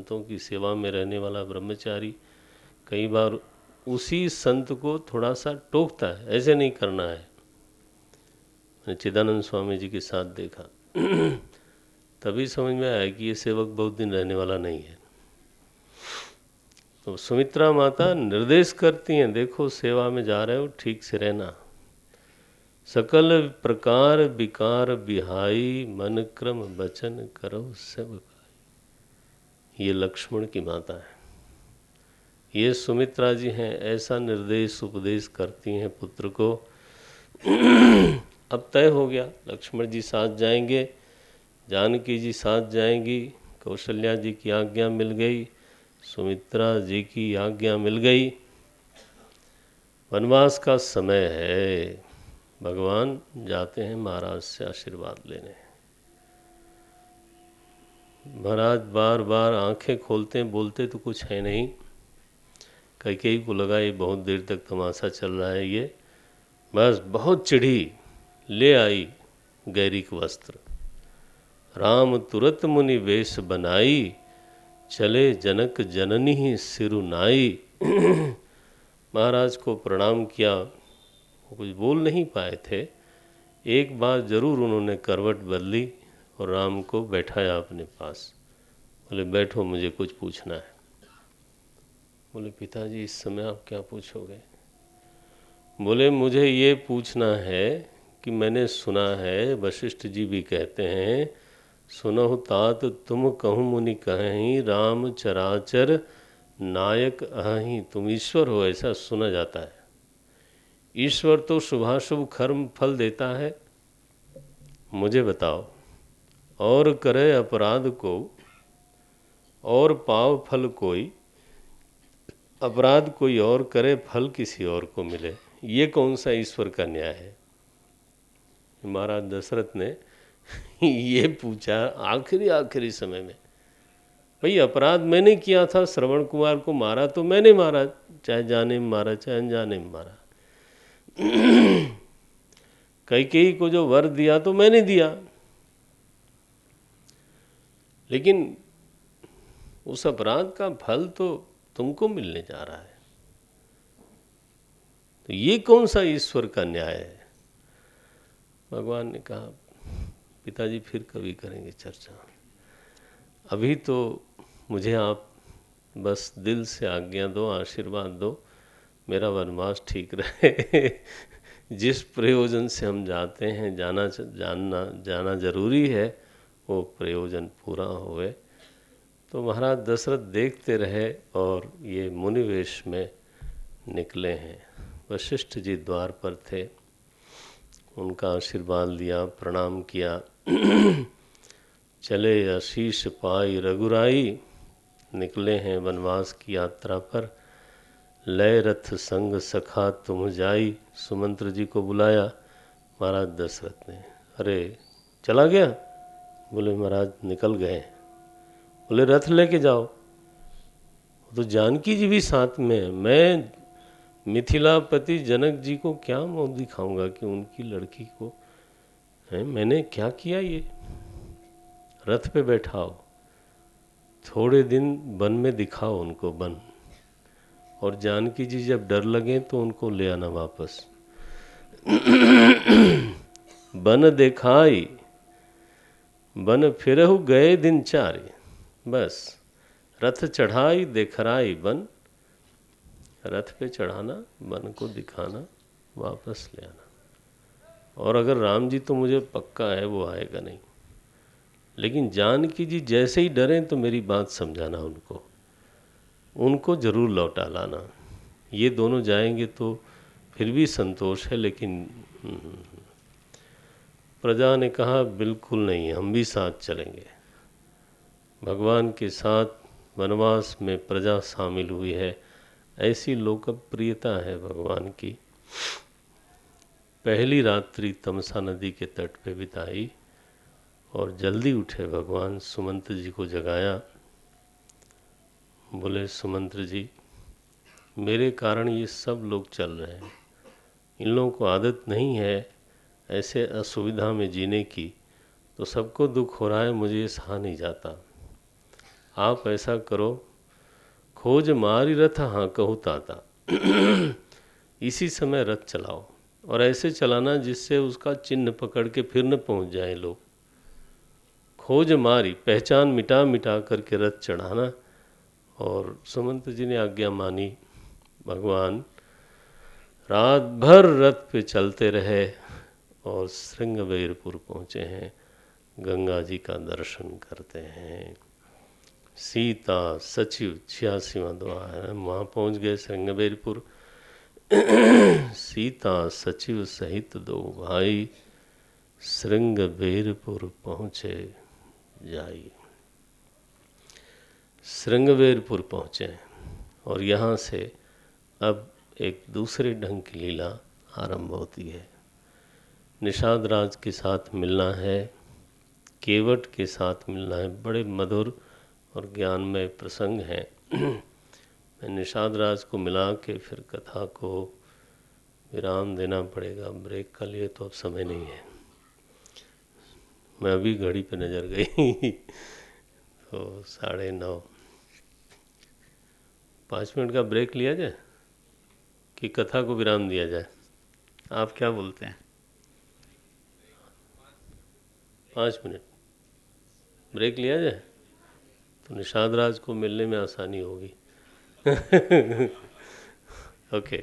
संतों की सेवा में रहने वाला ब्रह्मचारी कई बार उसी संत को थोड़ा सा टोकता है, ऐसे नहीं करना है। मैंने चिदानंद स्वामी जी के साथ देखा तभी समझ में आया कि ये सेवक बहुत दिन रहने वाला नहीं है। तो सुमित्रा माता निर्देश करती हैं, देखो सेवा में जा रहे हो ठीक से रहना। सकल प्रकार विकार बिहाई, मन क्रम वचन करो सब। ये लक्ष्मण की माता है, ये सुमित्रा जी हैं। ऐसा निर्देश उपदेश करती हैं पुत्र को। अब तय हो गया, लक्ष्मण जी साथ जाएंगे, जानकी जी साथ जाएंगी, कौशल्या जी की आज्ञा मिल गई, सुमित्रा जी की आज्ञा मिल गई। वनवास का समय है, भगवान जाते हैं महाराज से आशीर्वाद लेने। महाराज बार बार आंखें खोलते हैं, बोलते तो कुछ है नहीं। कैकेयी को लगा ये बहुत देर तक तमाशा चल रहा है, ये बस बहुत चिढ़ी, ले आई गैरिक वस्त्र। राम तुरत मुनि वेश बनाई, चले जनक जननी ही सिरुनाई। महाराज को प्रणाम किया, वो कुछ बोल नहीं पाए थे। एक बार जरूर उन्होंने करवट बदली और राम को बैठाया अपने पास। बोले बैठो, मुझे कुछ पूछना है। बोले पिताजी इस समय आप क्या पूछोगे? बोले मुझे ये पूछना है कि मैंने सुना है, वशिष्ठ जी भी कहते हैं, सुनहु तात तुम कहूँ मुनि कहीं, राम चराचर नायक अहि। तुम ईश्वर हो, ऐसा सुना जाता है। ईश्वर तो शुभाशुभ कर्म फल देता है। मुझे बताओ, और करे अपराध को और पाव फल कोई, अपराध कोई और करे फल किसी और को मिले, ये कौन सा ईश्वर का न्याय है? महाराज दशरथ ने ये पूछा आखिरी समय में। भाई अपराध मैंने किया था, श्रवण कुमार को मारा तो मैंने मारा, चाहे जाने में मारा चाहे अनजाने में मारा। कैकेयी को जो वर दिया तो मैंने दिया, लेकिन उस अपराध का फल तो तुमको मिलने जा रहा है। तो ये कौन सा ईश्वर का न्याय है? भगवान ने कहा पिताजी फिर कभी करेंगे चर्चा, अभी तो मुझे आप बस दिल से आज्ञा दो, आशीर्वाद दो, मेरा वनवास ठीक रहे। जिस प्रयोजन से हम जाते हैं, जाना जरूरी है, वो प्रयोजन पूरा होवे। तो महाराज दशरथ देखते रहे और ये मुनिवेश में निकले हैं। वशिष्ठ जी द्वार पर थे, उनका आशीर्वाद लिया, प्रणाम किया। चले आशीष पाई रघुराई, निकले हैं वनवास की यात्रा पर। लय रथ संग सखा तुम जाई, सुमंत्र जी को बुलाया महाराज दशरथ ने। अरे चला गया? बोले महाराज निकल गए। बोले रथ लेके जाओ। तो जानकी जी भी साथ में। मैं मिथिलापति जनक जी को क्या मुँह दिखाऊंगा कि उनकी लड़की को है, मैंने क्या किया? ये रथ पे बैठाओ, थोड़े दिन वन में दिखाओ उनको वन, और जानकी जी जब डर लगे तो उनको ले आना वापस। बन दिखाई बन फिरहु गए दिन चारे, बस रथ चढ़ाई देखराई बन। रथ पे चढ़ाना, वन को दिखाना, वापस ले आना। और अगर राम जी तो मुझे पक्का है वो आएगा नहीं, लेकिन जानकी जी जैसे ही डरें तो मेरी बात समझाना उनको जरूर लौटा लाना। ये दोनों जाएंगे तो फिर भी संतोष है, लेकिन प्रजा ने कहा बिल्कुल नहीं, हम भी साथ चलेंगे। भगवान के साथ वनवास में प्रजा शामिल हुई है, ऐसी लोकप्रियता है भगवान की। पहली रात्रि तमसा नदी के तट पे बिताई और जल्दी उठे भगवान, सुमंत्र जी को जगाया। बोले सुमंत्र जी, मेरे कारण ये सब लोग चल रहे हैं, इन लोगों को आदत नहीं है ऐसे असुविधा में जीने की, तो सबको दुख हो रहा है, मुझे ये सहा नहीं जाता। आप ऐसा करो, खोज मारी रथ हाँ कहू ताता। इसी समय रथ चलाओ, और ऐसे चलाना जिससे उसका चिन्ह पकड़ के फिर न पहुंच जाए लोग। खोज मारी, पहचान मिटा मिटा करके रथ चढ़ाना। और सुमंत जी ने आज्ञा मानी। भगवान रात भर रथ पे चलते रहे और श्रृंगबेरपुर पहुँचे हैं। गंगा जी का दर्शन करते हैं। सीता सचिव 86वां दोहा है, वहाँ पहुँच गए श्रृंगबेरपुर। सीता सचिव सहित दो भाई, श्रृंगबेरपुर पहुँचे जाई। श्रृंगबेरपुर पहुँचे और यहाँ से अब एक दूसरे ढंग की लीला आरंभ होती है। निषाद राज के साथ मिलना है, केवट के साथ मिलना है। बड़े मधुर और ज्ञानमय प्रसंग हैं। मैं निषाद राज को मिला के फिर कथा को विराम देना पड़ेगा। ब्रेक का लिए तो अब समय नहीं है। मैं अभी घड़ी पे नज़र गई तो 9:30। 5 मिनट का ब्रेक लिया जाए कि कथा को विराम दिया जाए? आप क्या बोलते हैं? 5 मिनट ब्रेक लिया जाए तो निषाद राज को मिलने में आसानी होगी। ओके,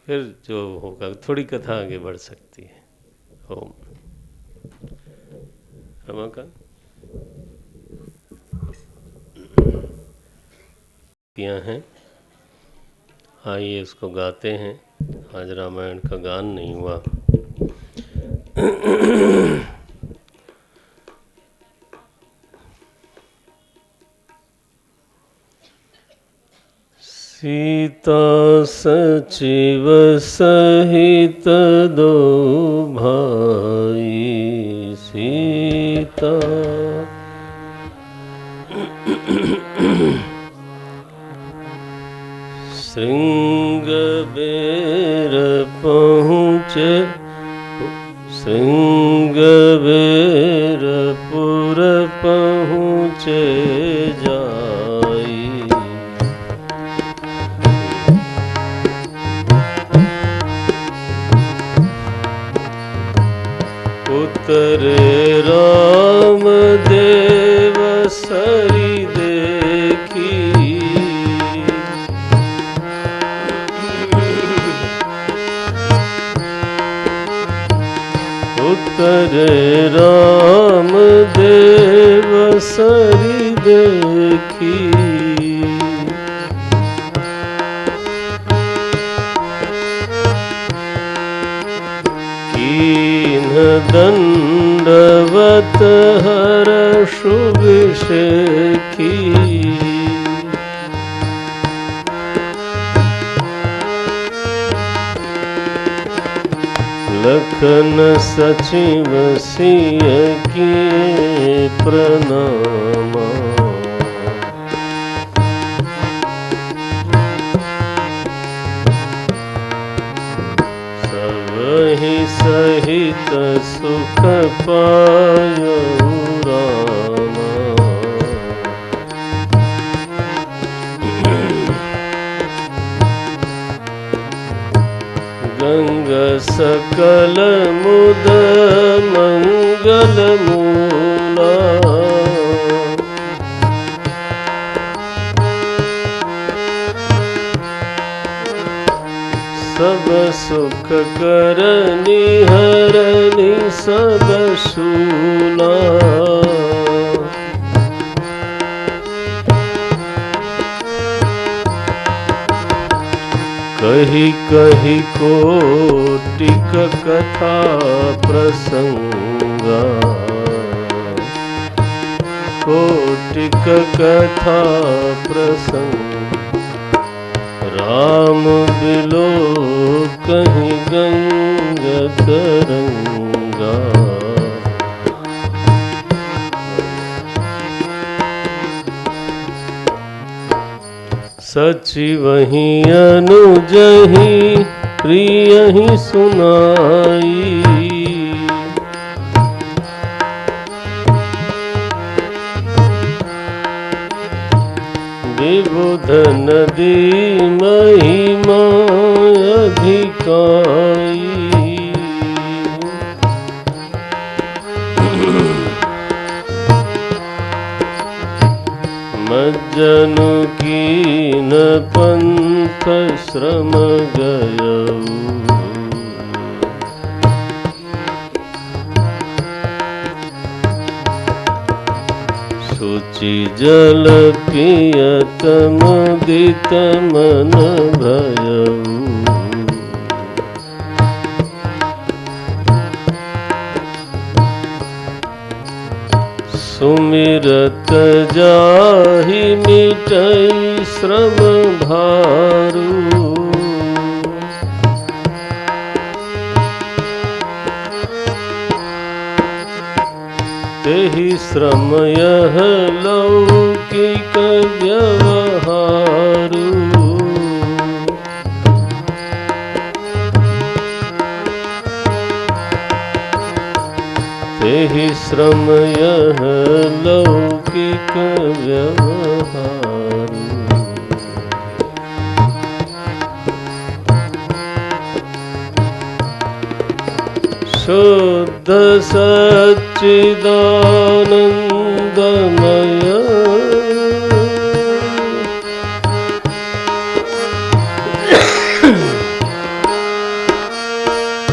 फिर जो होगा थोड़ी कथा आगे बढ़ सकती है। ओम। रमाकांत हैं, आइए इसको गाते हैं। आज रामायण का गान नहीं हुआ। सीता सचिव सहित दो भाई, सीता श्रृंगबेर पहुँचे, श्रृंगबेरपुर पहुँचे जाई। उतरे राम देव सरी देखी, उतरे राम देव सरी देखी। कीन्ह दंडवत हर्षुभिषेकी, लखन सचिव सिय किए प्रणामा। सबहि सहित सुख पायौ रामा। गंग सकल मुद मंगल मूला, सब सुख करनी हरनी सब शूला। कही कही कोटिक कथा प्रसंगा, कोटिक कथा प्रसंग। राम बिलो कहीं गंग तरंगा, सचिवहि अनुजहि प्रियहि सुनाई। विबुध नदी महिमा अधिकाई। मज्जनु कीन पंथ श्रम गयऊ। शुचि जल पियत मुदित मन भयऊ। सुमिरत जाहि मिटई श्रम भारू। तेहि श्रम यह लौकिक व्यवहारू। तेहि श्रम यह लौकिक व्यवहारू। शुद्ध सच्चिदानंदमय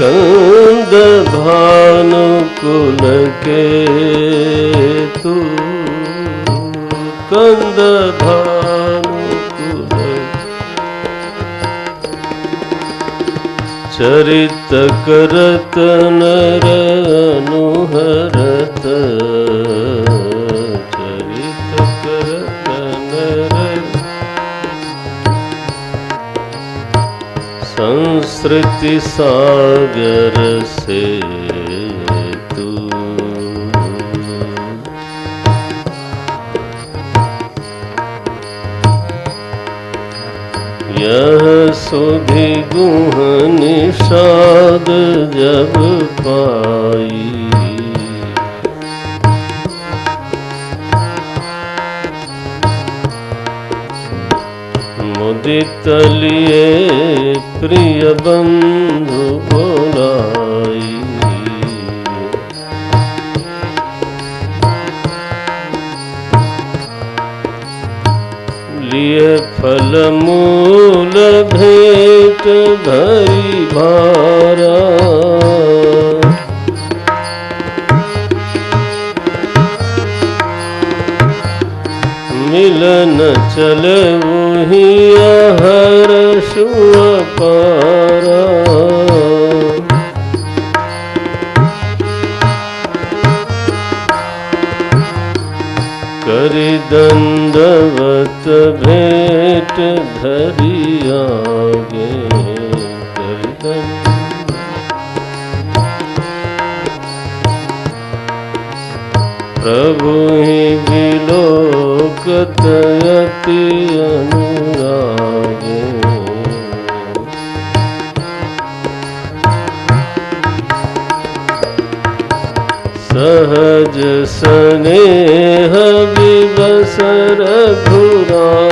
कंद भानुकुल के तू। कंद भानुकुल चरित करत नर अनुहरत। चरित करत नर संस्कृति सागर से तू। यह सुधि गुह निषाद जब पाई। मुदित लिए प्रिय बंधु बोलाई। लिए फल मूल भेंट भरी भारा। मिलन चले वही हर शुभ पारा। करि दंडवत भेंट धरि आगे। करि दंड प्रभु ही विलोकत अति अनुरागे। सहज स्नेह विवस रघुराई।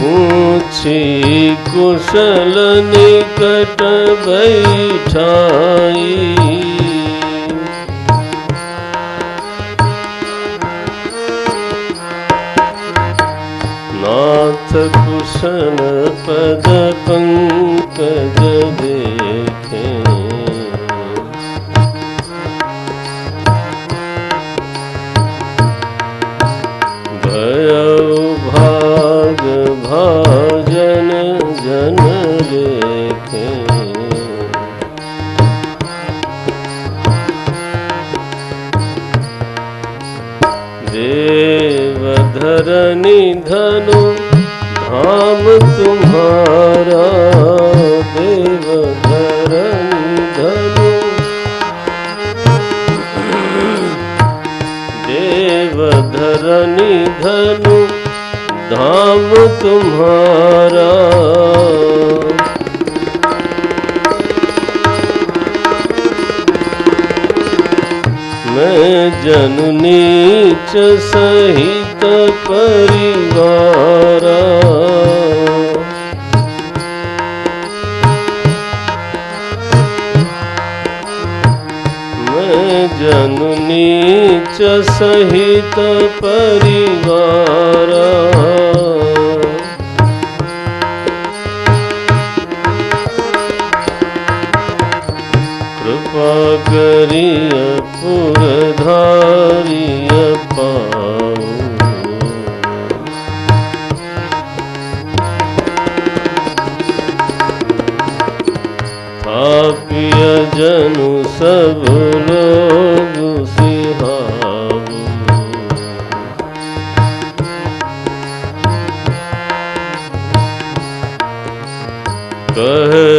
पूछी कुशल निकट बैठाई। नाथ कुशन पद पंकज देखे। भयउ भाग भाजन जन लेखे। देव धरनी धनु धाम तुम्हारा। देव धरनी धनु। देव धरनी धनु धाम तुम्हारा। मैं जनु नीच सहित परिवारा, मैं जनु नीच सहित परिवारा, कृपा करिय पुरधारिय पाऊं, थापिय जनु सब लोग सिहाऊं, कहे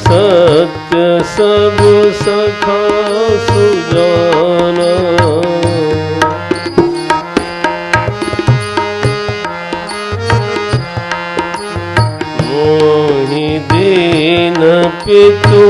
सत्य सब सखा सुजाना, मोहि दीन पितु